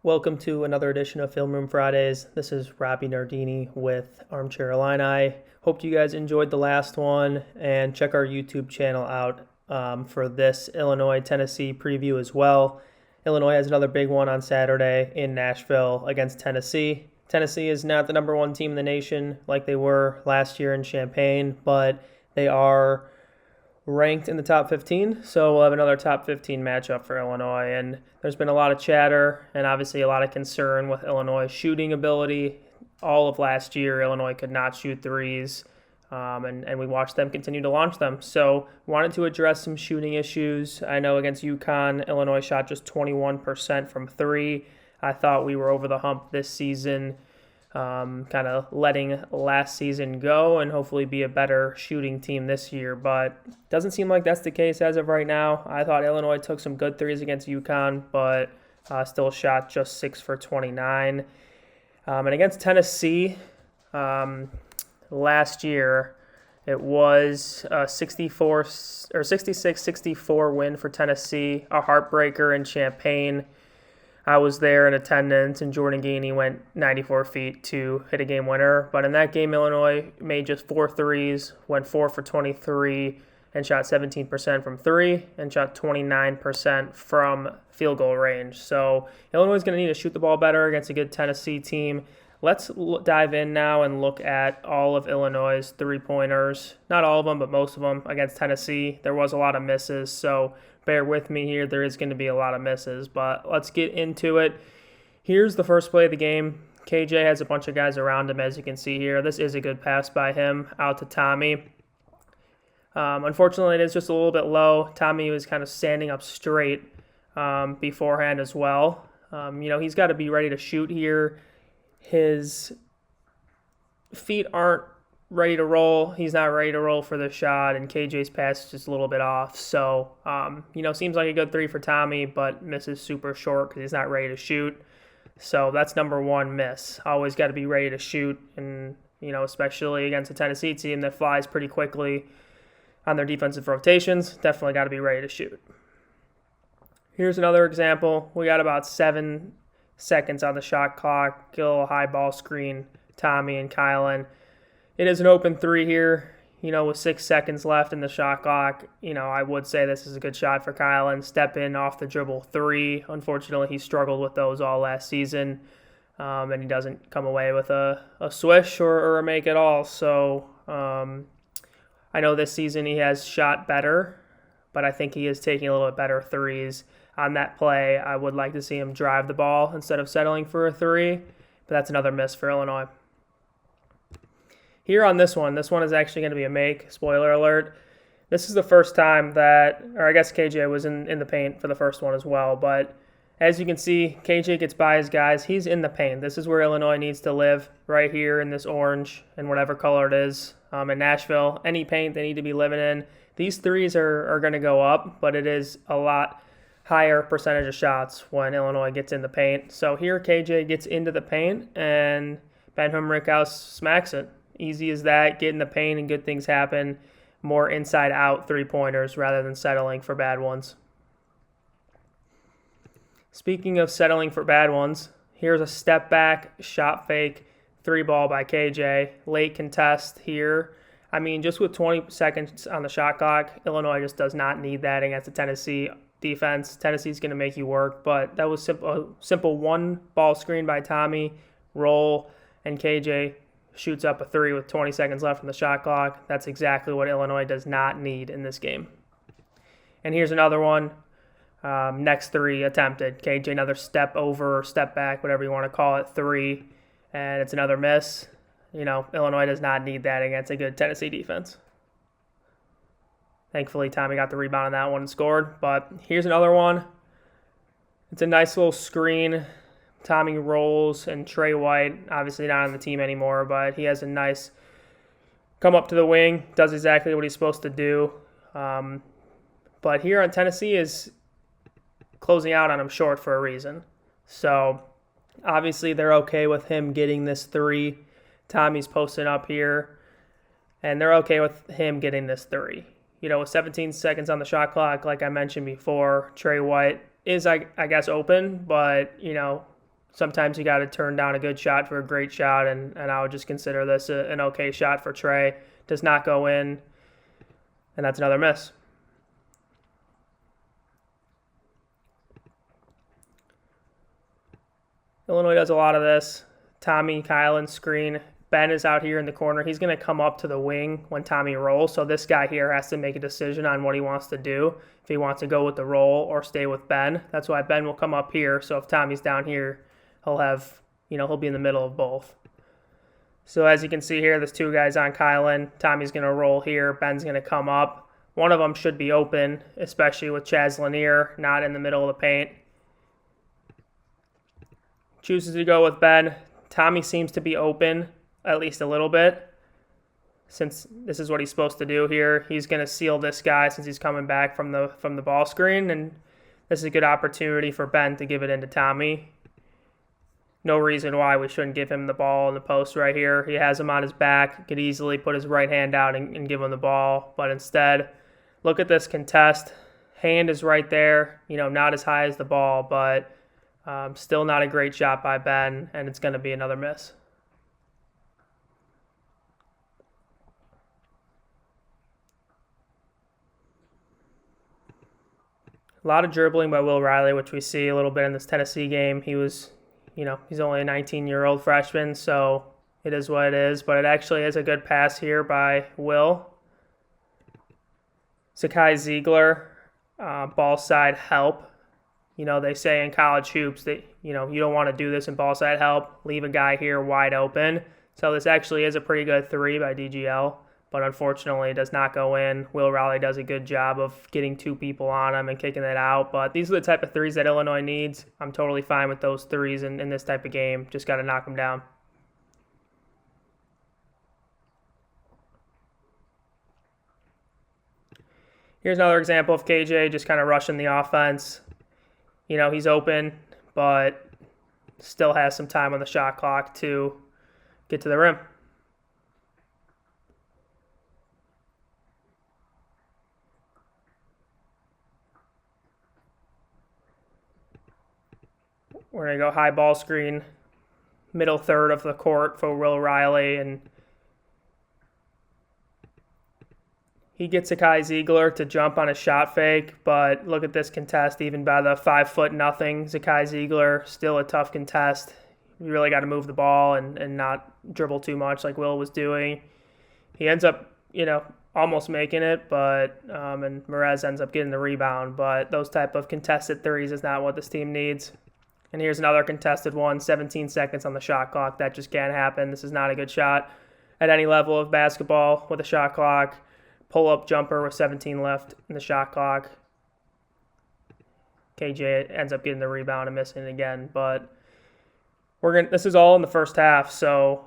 Welcome to another edition of Film Room Fridays. This is Robby Nardini with Armchair Illini. Hope you guys enjoyed the last one, and check our YouTube channel out for this Illinois-Tennessee preview as well. Illinois has another big one on Saturday in Nashville against Tennessee. Tennessee is not the number one team in the nation like they were last year in Champaign, but they are ranked in the top 15, so we'll have another top 15 matchup for Illinois. And there's been a lot of chatter and obviously a lot of concern with Illinois' shooting ability. All of last year, Illinois could not shoot threes, and we watched them continue to launch them. So wanted to address some shooting issues. I know against UConn, Illinois shot just 21% from three. I thought we were over the hump this season, kind of letting last season go and hopefully be a better shooting team this year, but doesn't seem like that's the case as of right now. I thought Illinois took some good threes against UConn, but still shot just 6 for 29. And against Tennessee, last year, it was a 66-64 win for Tennessee, a heartbreaker in Champaign. I was there in attendance, and Jordan Gainey went 94 feet to hit a game winner. But in that game, Illinois made just 4 threes, went 4 for 23, and shot 17% from three, and shot 29% from field goal range. So Illinois is going to need to shoot the ball better against a good Tennessee team. Let's dive in now and look at all of Illinois' three-pointers. Not all of them, but most of them against Tennessee. There was a lot of misses, so bear with me here. There is going to be a lot of misses, but let's get into it. Here's the first play of the game. KJ has a bunch of guys around him, as you can see here. This is a good pass by him out to Tommy. Unfortunately, it is just a little bit low. Tommy was kind of standing up straight beforehand as well. He's got to be ready to shoot here. His feet aren't ready to roll. He's not ready to roll for the shot, and KJ's pass is just a little bit off. So, seems like a good three for Tommy, but misses super short because he's not ready to shoot. So that's number one miss. Always got to be ready to shoot, and, especially against a Tennessee team that flies pretty quickly on their defensive rotations, definitely got to be ready to shoot. Here's another example. We got about 7 seconds on the shot clock. Get a little high ball screen, Tommy and Kylan. It is an open three here, with 6 seconds left in the shot clock. I would say this is a good shot for Kylan. Step in off the dribble three. Unfortunately, he struggled with those all last season, and he doesn't come away with a swish or a make at all. So I know this season he has shot better, but I think he is taking a little bit better threes. On that play, I would like to see him drive the ball instead of settling for a three, but that's another miss for Illinois. Here on this one is actually going to be a make. Spoiler alert. This is the first time I guess KJ was in the paint for the first one as well. But as you can see, KJ gets by his guys. He's in the paint. This is where Illinois needs to live, right here in this orange and whatever color it is. In Nashville, any paint they need to be living in. These threes are going to go up, but it is a lot higher percentage of shots when Illinois gets in the paint. So here KJ gets into the paint, and Ben Humrickhouse smacks it. Easy as that. Get in the paint and good things happen. More inside-out three-pointers rather than settling for bad ones. Speaking of settling for bad ones, here's a step-back, shot fake, three ball by KJ. Late contest here. Just with 20 seconds on the shot clock, Illinois just does not need that against the Tennessee defense. Tennessee's going to make you work, but that was simple one ball screen by Tommy, roll, and KJ shoots up a three with 20 seconds left on the shot clock. That's exactly what Illinois does not need in this game. And here's another one. Next three attempted. KJ another step over, step back, whatever you want to call it, three, and it's another miss. Illinois does not need that against a good Tennessee defense. Thankfully, Tommy got the rebound on that one and scored. But here's another one. It's a nice little screen. Tommy rolls, and Trey White, obviously not on the team anymore, but he has a nice come up to the wing, does exactly what he's supposed to do. But here on Tennessee is closing out on him short for a reason. So obviously they're okay with him getting this three. Tommy's posting up here, and they're okay with him getting this three. With 17 seconds on the shot clock, like I mentioned before, Trey White is, I guess, open, but, sometimes you got to turn down a good shot for a great shot, and I would just consider this an okay shot for Trey. Does not go in, and that's another miss. Illinois does a lot of this. Tommy, Kylan, screen. Ben is out here in the corner. He's going to come up to the wing when Tommy rolls. So this guy here has to make a decision on what he wants to do. If he wants to go with the roll or stay with Ben. That's why Ben will come up here. So if Tommy's down here, he'll be in the middle of both. So as you can see here, there's two guys on Kylan. Tommy's going to roll here. Ben's going to come up. One of them should be open, especially with Chaz Lanier not in the middle of the paint. Chooses to go with Ben. Tommy seems to be open, at least a little bit, since this is what he's supposed to do here. He's going to seal this guy since he's coming back from the ball screen, and this is a good opportunity for Ben to give it into Tommy. No reason why we shouldn't give him the ball in the post right here. He has him on his back, could easily put his right hand out and give him the ball, but instead, look at this contest. Hand is right there, not as high as the ball, but still not a great shot by Ben, and it's going to be another miss. A lot of dribbling by Will Riley, which we see a little bit in this Tennessee game. He was, he's only a 19-year-old freshman, so it is what it is. But it actually is a good pass here by Will. Zakai Ziegler, ball side help. They say in college hoops that, you don't want to do this in ball side help. Leave a guy here wide open. So this actually is a pretty good three by DGL, but unfortunately it does not go in. Will Riley does a good job of getting two people on him and kicking it out. But these are the type of threes that Illinois needs. I'm totally fine with those threes in this type of game. Just got to knock them down. Here's another example of KJ just kind of rushing the offense. He's open, but still has some time on the shot clock to get to the rim. We're going to go high ball screen, middle third of the court for Will Riley, and he gets Zakai Ziegler to jump on a shot fake, but look at this contest, even by the 5'0". Zakai Ziegler, still a tough contest. You really got to move the ball and not dribble too much like Will was doing. He ends up, almost making it, but and Merez ends up getting the rebound. But those type of contested threes is not what this team needs. And here's another contested one, 17 seconds on the shot clock. That just can't happen. This is not a good shot at any level of basketball with a shot clock. Pull-up jumper with 17 left in the shot clock. KJ ends up getting the rebound and missing it again. But this is all in the first half, so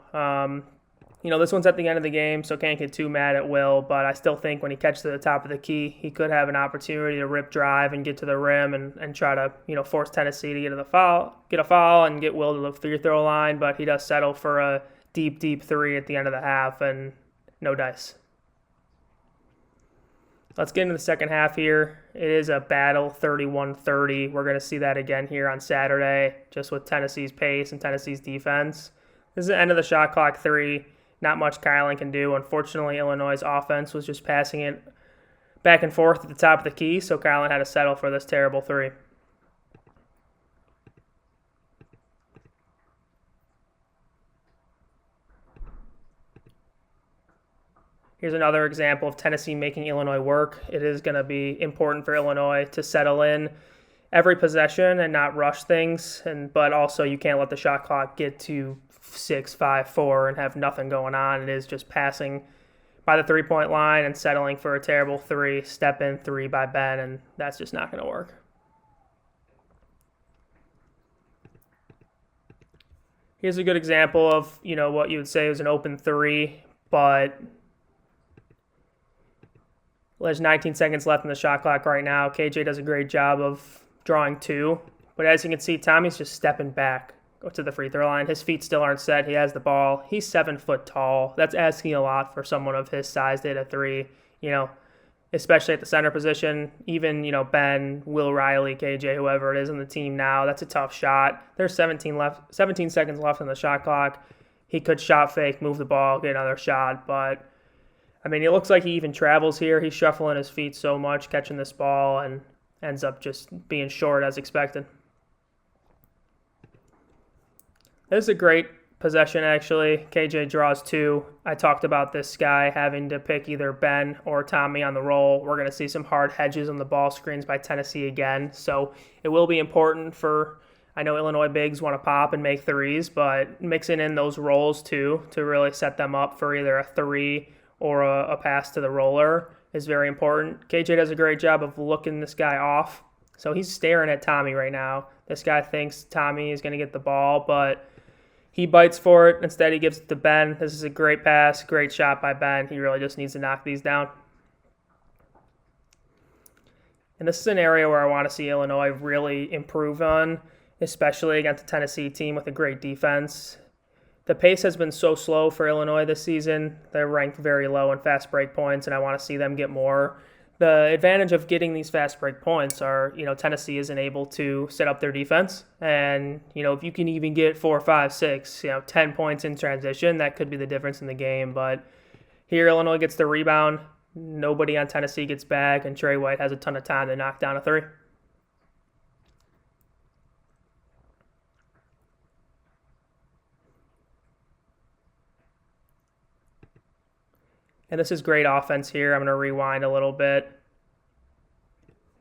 this one's at the end of the game, so can't get too mad at Will. But I still think when he catches to the top of the key, he could have an opportunity to rip drive and get to the rim and try to force Tennessee to get a foul and get Will to the free throw line. But he does settle for a deep three at the end of the half and no dice. Let's get into the second half here. It is a battle, 31-30. We're going to see that again here on Saturday, just with Tennessee's pace and Tennessee's defense. This is the end of the shot clock three. Not much Kylan can do. Unfortunately, Illinois' offense was just passing it back and forth at the top of the key, so Kylan had to settle for this terrible three. Here's another example of Tennessee making Illinois work. It is going to be important for Illinois to settle in every possession and not rush things, but also you can't let the shot clock get to 6, 5, 4 and have nothing going on. It is just passing by the three-point line and settling for a terrible three, step-in three by Ben, and that's just not going to work. Here's a good example of, what you would say was an open three, but there's 19 seconds left in the shot clock right now. KJ does a great job of drawing two. But as you can see, Tommy's just stepping back to the free throw line. His feet still aren't set. He has the ball. He's 7 foot tall. That's asking a lot for someone of his size to hit a three. especially at the center position. Even, Ben, Will Riley, KJ, whoever it is on the team now, that's a tough shot. There's 17 seconds left on the shot clock. He could shot fake, move the ball, get another shot, but it looks like he even travels here. He's shuffling his feet so much, catching this ball, and ends up just being short as expected. This is a great possession, actually. KJ draws 2. I talked about this guy having to pick either Ben or Tommy on the roll. We're going to see some hard hedges on the ball screens by Tennessee again, so it will be important for, I know Illinois bigs want to pop and make threes, but mixing in those rolls too to really set them up for either a 3 or a pass to the roller is very important. KJ does a great job of looking this guy off. So he's staring at Tommy right now. This guy thinks Tommy is going to get the ball, but he bites for it. Instead, he gives it to Ben. This is a great pass, great shot by Ben. He really just needs to knock these down. And this is an area where I want to see Illinois really improve on, especially against a Tennessee team with a great defense. The pace has been so slow for Illinois this season. They're ranked very low in fast break points, and I want to see them get more. The advantage of getting these fast break points are, Tennessee isn't able to set up their defense. And, if you can even get 4, 5, 6, 10 points in transition, that could be the difference in the game. But here, Illinois gets the rebound. Nobody on Tennessee gets back, and Trey White has a ton of time to knock down a 3. And this is great offense here. I'm going to rewind a little bit.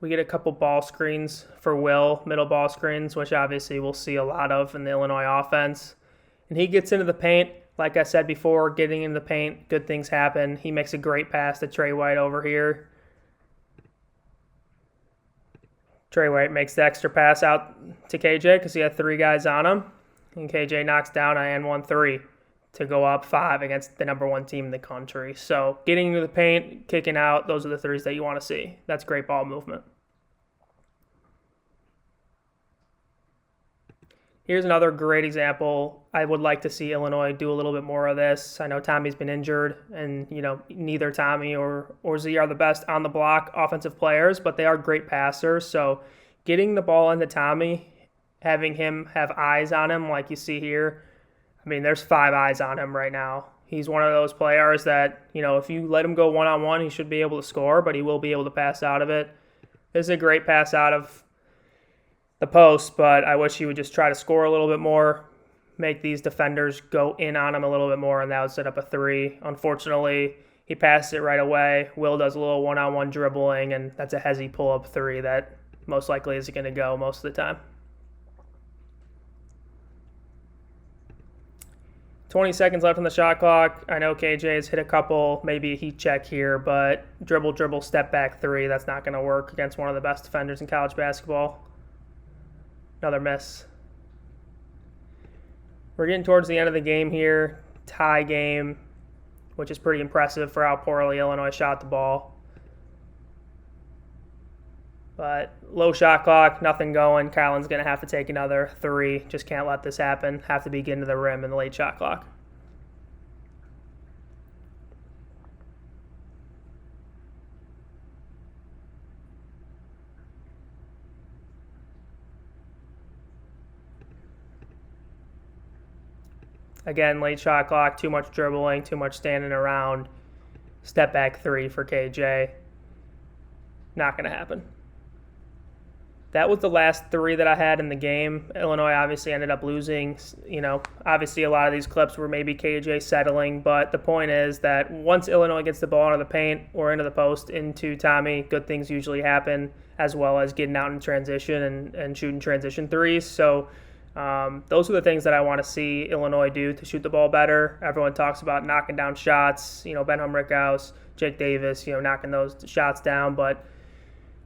We get a couple ball screens for Will, middle ball screens, which obviously we'll see a lot of in the Illinois offense. And he gets into the paint. Like I said before, getting in the paint, good things happen. He makes a great pass to Trey White over here. Trey White makes the extra pass out to KJ because he had 3 guys on him. And KJ knocks down an and 1 3. To go up 5 against the number 1 team in the country. So getting into the paint, kicking out, those are the threes that you want to see. That's great ball movement. Here's another great example. I would like to see Illinois do a little bit more of this. I know Tommy's been injured, and neither Tommy or Z are the best on the block offensive players, but they are great passers. So getting the ball into Tommy, having him have eyes on him like you see here, there's 5 eyes on him right now. He's one of those players that, if you let him go one-on-one, he should be able to score, but he will be able to pass out of it. This is a great pass out of the post, but I wish he would just try to score a little bit more, make these defenders go in on him a little bit more, and that would set up a 3. Unfortunately, he passed it right away. Will does a little one-on-one dribbling, and that's a hezzy pull-up 3 that most likely isn't going to go most of the time. 20 seconds left on the shot clock. I know KJ has hit a couple, maybe a heat check here, but dribble, step back 3, that's not going to work against one of the best defenders in college basketball. Another miss. We're getting towards the end of the game here. Tie game, which is pretty impressive for how poorly Illinois shot the ball. But low shot clock, nothing going. Kylan's going to have to take another 3. Just can't let this happen. Have to be getting to the rim in the late shot clock. Again, late shot clock, too much dribbling, too much standing around. Step back 3 for KJ. Not going to happen. That was the last 3 that I had in the game. Illinois obviously ended up losing. Obviously a lot of these clips were maybe KJ settling, but the point is that once Illinois gets the ball into the paint or into the post into Tommy, good things usually happen, as well as getting out in transition and shooting transition 3s. So those are the things that I want to see Illinois do to shoot the ball better. Everyone talks about knocking down shots, Ben Humrickhouse, Jake Davis, knocking those shots down, but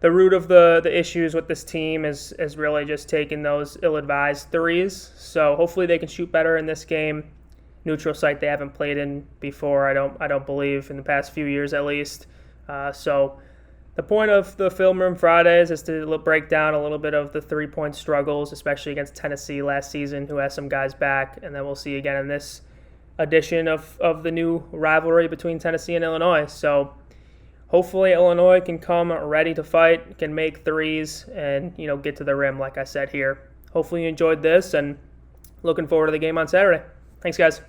the root of the issues with this team is really just taking those ill-advised 3s. So hopefully they can shoot better in this game. Neutral site they haven't played in before, I don't believe, in the past few years at least. So the point of the Film Room Fridays is to break down a little bit of the 3-point struggles, especially against Tennessee last season, who has some guys back. And then we'll see again in this edition of the new rivalry between Tennessee and Illinois. So hopefully Illinois can come ready to fight, can make threes, and, get to the rim, like I said here. Hopefully you enjoyed this, and looking forward to the game on Saturday. Thanks, guys.